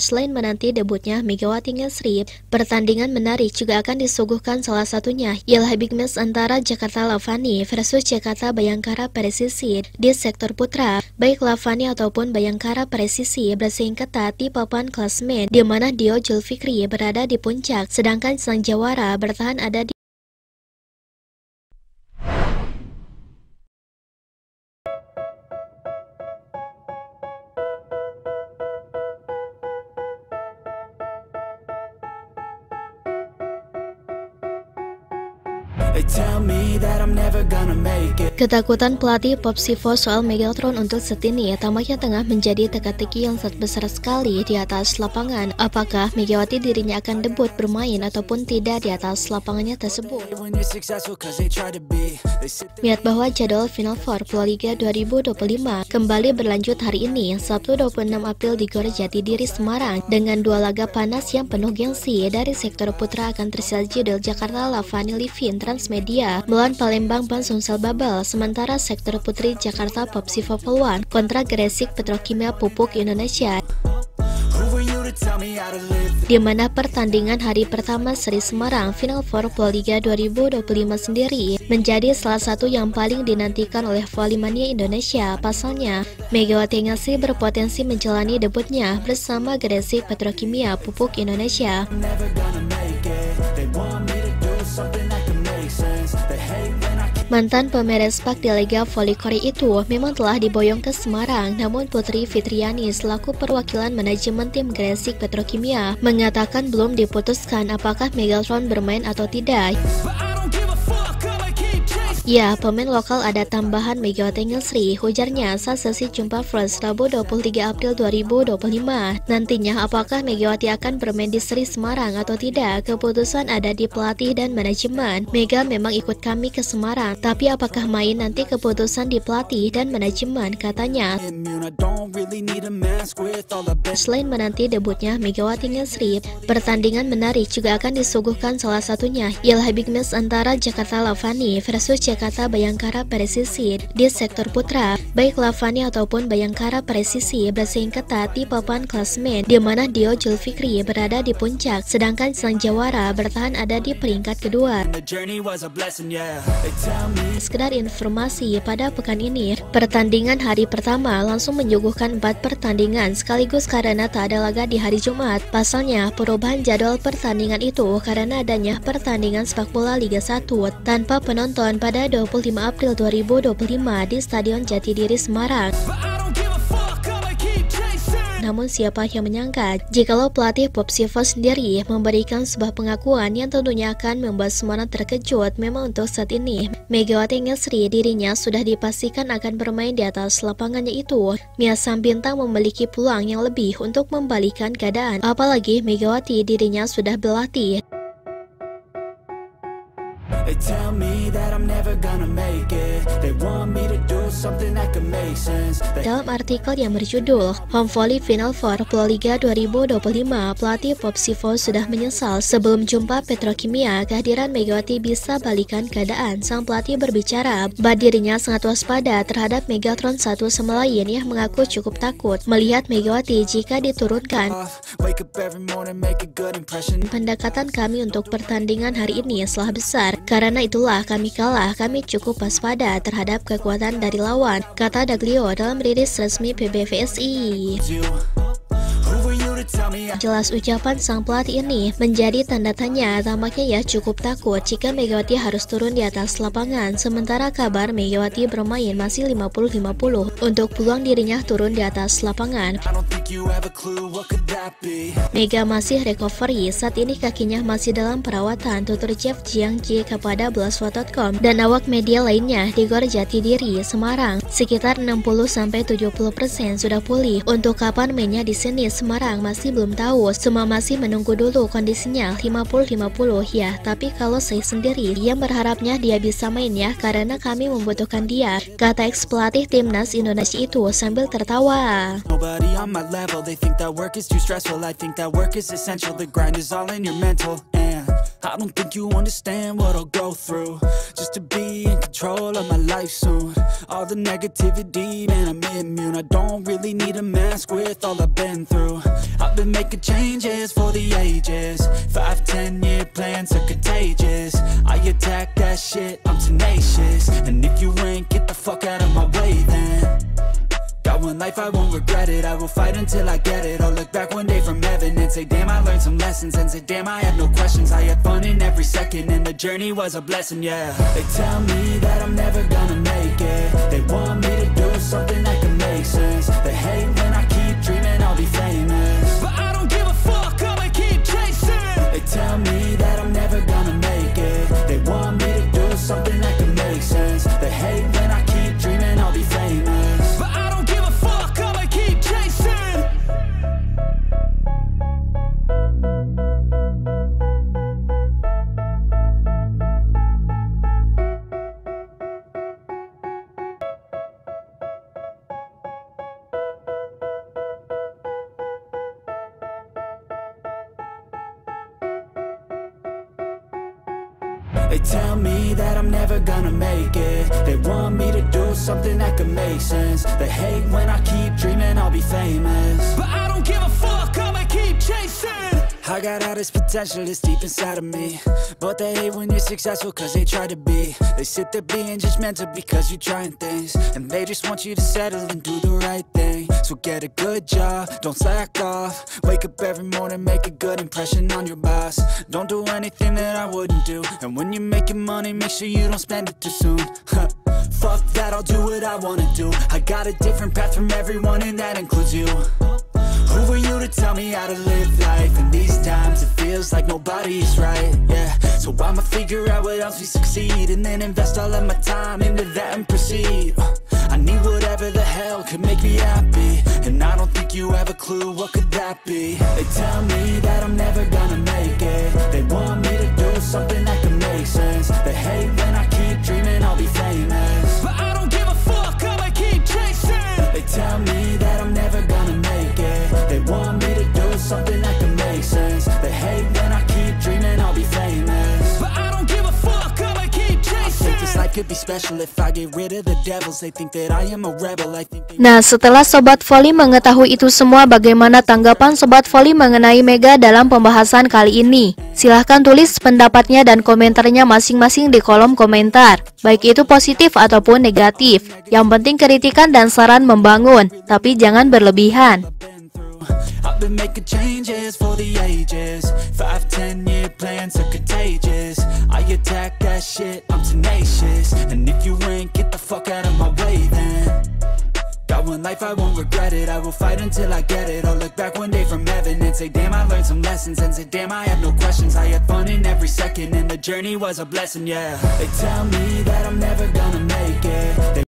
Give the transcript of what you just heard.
Selain menanti debutnya Megawati Ngesri, pertandingan menarik juga akan disuguhkan, salah satunya ialah big match antara Jakarta Lavani versus Jakarta Bayangkara Presisi di sektor putra. Baik Lavani ataupun Bayangkara Presisi bersaing ketat di papan klasemen, di mana Dio Julfikri berada di puncak, sedangkan sang jawara bertahan ada di Ketakutan pelatih Popsivo soal Megatron untuk set ini tampaknya tengah menjadi teka-teki yang sangat besar sekali di atas lapangan. Apakah Megawati dirinya akan debut bermain ataupun tidak di atas lapangannya tersebut? Lihat bahwa jadwal Final Four Proliga 2025 kembali berlanjut hari ini, Sabtu 26 April di Gor Jatidiri, Semarang, dengan dua laga panas yang penuh gengsi. Dari sektor putra akan tersaji judul Jakarta Lavani Livin Transmedia melawan Palembang Ban Sumsel Babel, sementara sektor putri Jakarta Popsivo Peluan kontra Gresik Petrokimia Pupuk Indonesia, di mana pertandingan hari pertama seri Semarang Final Four Proliga 2025 sendiri menjadi salah satu yang paling dinantikan oleh volley-mania Indonesia. Pasalnya, Megawati Ngesri berpotensi menjalani debutnya bersama Gresik Petrokimia Pupuk Indonesia. Mantan pemain Spak di Liga Voli Korea itu memang telah diboyong ke Semarang, namun Putri Fitriani selaku perwakilan manajemen tim Gresik Petrokimia mengatakan belum diputuskan apakah Megatron bermain atau tidak. Ya, pemain lokal ada tambahan Megawati Ngesri, ujarnya saat sesi jumpa Fresh Rabu 23 April 2025. Nantinya apakah Megawati akan bermain di seri Semarang atau tidak, keputusan ada di pelatih dan manajemen. Mega memang ikut kami ke Semarang, tapi apakah main nanti keputusan di pelatih dan manajemen, katanya. Selain menanti debutnya Megawati Ngesri, pertandingan menarik juga akan disuguhkan, salah satunya ialah big match antara Jakarta Lavani versus Jakarta Bayangkara Presisi di sektor putra. Baik Lavani ataupun Bayangkara Presisi bersaing ketat di papan klasemen, di mana Dio Julfikri berada di puncak, sedangkan sang jawara bertahan ada di peringkat kedua. Sekedar informasi, pada pekan ini pertandingan hari pertama langsung menyuguhkan 4 pertandingan sekaligus karena tak ada laga di hari Jumat. Pasalnya, perubahan jadwal pertandingan itu karena adanya pertandingan sepak bola Liga 1 tanpa penonton pada 25 April 2025 di Stadion Jatidiri, Semarang. Namun siapa yang menyangka jikalau pelatih Popsivo sendiri memberikan sebuah pengakuan yang tentunya akan membuat semua orang terkejut. Memang untuk saat ini Megawati Ngesri dirinya sudah dipastikan akan bermain di atas lapangannya itu. Mia Sang Bintang memiliki peluang yang lebih untuk membalikan keadaan, apalagi Megawati dirinya sudah berlatih. They tell me that I'm never gonna make it. They want me to do something that could make sense. Dalam artikel yang berjudul Home Volley Final Four Proliga 2025, pelatih Popsivo sudah menyesal sebelum jumpa Petrokimia kehadiran Megawati bisa balikan keadaan. Sang pelatih berbicara bahwa dirinya sangat waspada terhadap Megatron satu sama lain yang mengaku cukup takut melihat Megawati jika diturunkan. Pendekatan kami untuk pertandingan hari ini salah besar. Karena itulah kami kalah, kami cukup waspada terhadap kekuatan dari lawan, kata Daglio dalam rilis resmi PBVSI. Jelas ucapan sang pelatih ini menjadi tanda tanya. Tampaknya ia cukup takut jika Megawati harus turun di atas lapangan. Sementara kabar Megawati bermain masih 50-50 untuk peluang dirinya turun di atas lapangan. Mega masih recovery, saat ini kakinya masih dalam perawatan, tutur Jeff Jiangji kepada Blastwa.com dan awak media lainnya di Gor Jatidiri, Semarang. Sekitar 60-70% sudah pulih. Untuk kapan mainnya di sini Semarang masih belum tahu, semua masih menunggu dulu kondisinya 50-50 ya, tapi kalau saya sendiri yang berharapnya dia bisa main ya, karena kami membutuhkan dia, kata ex pelatih timnas Indonesia itu sambil tertawa. I don't think you understand what I'll go through just to be in control of my life soon. All the negativity, man, I'm immune. I don't really need a mask with all I've been through. I've been making changes for the ages. 5, 10-year plans are contagious. I attack that shit, I'm tenacious. And if you ain't, get the fuck out of my way then. Got one life, I won't regret it. I will fight until I get it. I'll look back one day from heaven and say, damn, I learned some lessons. And say, damn, I had no questions. I had fun in every second, and the journey was a blessing, yeah. They tell me that I'm never gonna make it. They want me to do something that can make sense. They hate when I keep dreaming I'll be famous, but I don't give a fuck, I'ma keep chasing. They tell me that I'm never gonna make it. They want me to do something that can make sense. They hate when I keep dreaming I'll be famous, but I don't give a fuck, I'ma keep chasing. They tell me that I'm never gonna make it. They want me to do something that can make sense. They hate when I keep dreaming I'll be famous, but I don't give a fuck, I'ma keep chasing. I got all this potential that's deep inside of me, but they hate when you're successful cause they try to be. They sit there being judgmental because you're trying things, and they just want you to settle and do the right thing. So get a good job, don't slack off. Wake up every morning, make a good impression on your boss. Don't do anything that I wouldn't do, and when you're making money, make sure you don't spend it too soon. Fuck that, I'll do what I wanna do. I got a different path from everyone, and that includes you. Who are you to tell me how to live life? In these times it feels like nobody is right, yeah. So I'ma figure out what else we succeed, and then invest all of my time into that and proceed. I need whatever the hell could make me happy, and I don't think you have a clue what could that be. They tell me that I'm never gonna make it. They want me to do something that can make sense. They hate when I keep dreaming I'll be famous, but I don't give a fuck, I'ma keep chasing. They tell me that I'm never gonna make it. They want me to do something that can make sense. They hate when I keep dreaming I'll be famous, but I don't give a fuck, I'ma keep chasing. I think this life could be special if I get rid of the devils. They think that I am a rebel. I think Nah, setelah Sobat Voli mengetahui itu semua, bagaimana tanggapan Sobat Voli mengenai Mega dalam pembahasan kali ini? Silahkan tulis pendapatnya dan komentarnya masing-masing di kolom komentar, baik itu positif ataupun negatif. Yang penting kritikan dan saran membangun, tapi jangan berlebihan. I've been making changes for the ages. 5, 10-year plans are contagious. I attack that shit, I'm tenacious. And if you ain't, get the fuck out of my way then. Got one life, I won't regret it. I will fight until I get it. I'll look back one day from heaven and say, damn, I learned some lessons. And say, damn, I have no questions. I had fun in every second, and the journey was a blessing, yeah. They tell me that I'm never gonna make it.